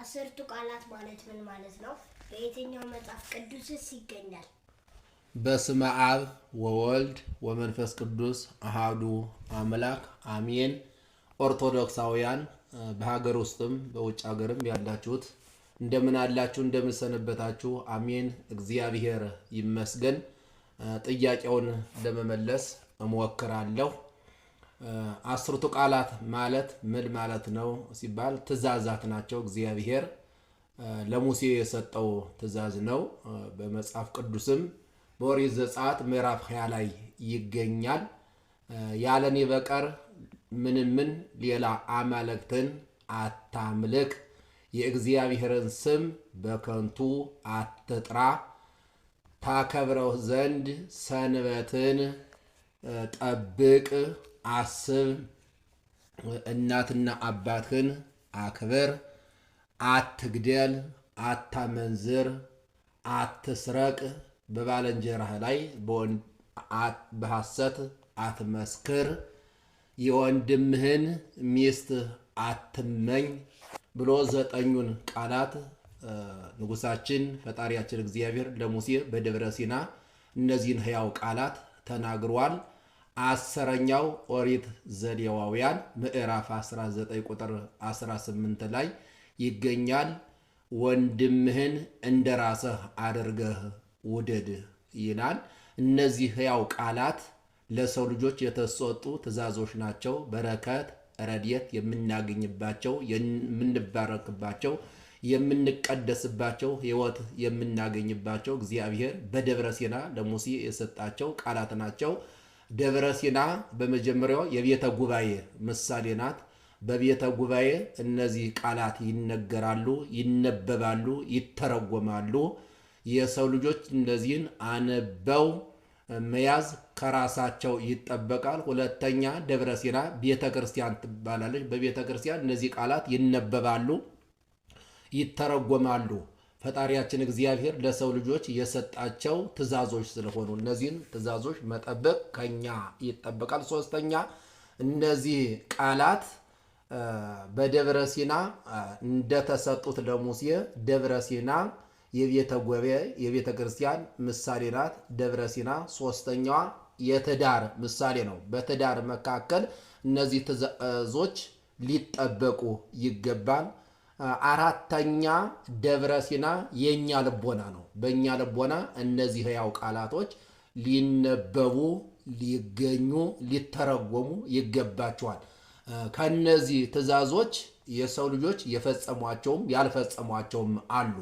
አስርቱ ቃላት ማለት ምን ማለት ነው? በየትኛው መጽሐፍ ቅዱስስ ይገኛል? በስመ አብ ወወልድ ወመንፈስ ቅዱስ አሃዱ አምላክ አሜን። ኦርቶዶክሳውያን በሀገር ውስጥም በውጭ ሀገርም ያላችሁት እንደምን አላችሁ? እንደምን ሰነበታችሁ? አሜን። እግዚአብሔር ይመስገን። ጥያቄውን ለመመለስ እሞክራለሁ። አስርቱ ቃላት ማለት ምን ማለት ነው ሲባል ትእዛዛት ናቸው። እግዚአብሔር ለሙሴ የሰጠው ትእዛዝ ነው። በመጽሐፍ ቅዱስም በኦሪት ዘጸአት ምዕራፍ 20 ላይ ይገኛል። ያለኔ በቀር ምንም ሌላ አማልክትን አታምልክ፣ የእግዚአብሔርን ስም በከንቱ አትጥራ፣ ታከብረው ዘንድ ሰንበትን ጠብቅ፣ አስብ፣ እናትና አባትህን አክብር፣ አትግደል፣ አታመንዝር፣ አትስረቅ፣ በባልንጀራህ ላይ በሐሰት አትመስክር፣ የወንድምህን ሚስት አትመኝ ብሎ 9ኙን ቃላት ንጉሳችን ፈጣሪያችን እግዚአብሔር ለሙሴ በደብረ ሲና እነዚህን ሕያው ቃላት ተናግሯል። 10ኛው ኦሪት ዘሌዋውያን ምዕራፍ 19 ቁጥር 18 ላይ ይገኛል። ወንድምህን እንደራስህ አድርገህ ውደድ ይላል። እነዚህ ሕያው ቃላት ለሰው ልጆች የተሰጡ ትእዛዞች ናቸው። በረከት ረድኤት የምናገኝባቸው፣ የምንባረክባቸው፣ የምንቀደስባቸው፣ ሕይወት የምናገኝባቸው እግዚአብሔር በደብረ ሲና ለሙሴ የሰጣቸው ቃላት ናቸው። ደብረ ሲና በመጀመሪያው የቤተ ጉባኤ ምሳሌ ናት። በቤተ ጉባኤ እነዚህ ቃላት ይነገራሉ፣ ይነበባሉ፣ ይተረጎማሉ። የሰው ልጆች እነዚህን አነበው መያዝ ከራሳቸው ይጠበቃል። ሁለተኛ ደብረ ሲና ቤተ ክርስቲያን ትባላለች። በቤተ ክርስቲያን እነዚህ ቃላት ይነበባሉ፣ ይተረጎማሉ። ፈጣሪያችን እግዚአብሔር ለሰው ልጆች የሰጣቸው ትእዛዞች ስለሆኑ እነዚህን ትእዛዞች መጠበቅ ከኛ ይጠበቃል። ሶስተኛ እነዚህ ቃላት በደብረ ሲና እንደተሰጡት ለሙሴ ደብረ ሲና የቤተ ጉባኤ የቤተ ክርስቲያን ምሳሌ ናት። ደብረ ሲና ሶስተኛዋ የትዳር ምሳሌ ነው። በትዳር መካከል እነዚህ ትእዛዞች ሊጠበቁ ይገባል። አራተኛ ደብረ ሲና የኛ ልቦና ነው። በእኛ ልቦና እነዚህ ሕያው ቃላቶች ሊነበቡ፣ ሊገኙ፣ ሊተረጎሙ ይገባቸዋል። ከነዚህ ትእዛዞች የሰው ልጆች የፈጸሟቸውም ያልፈጸሟቸውም አሉ።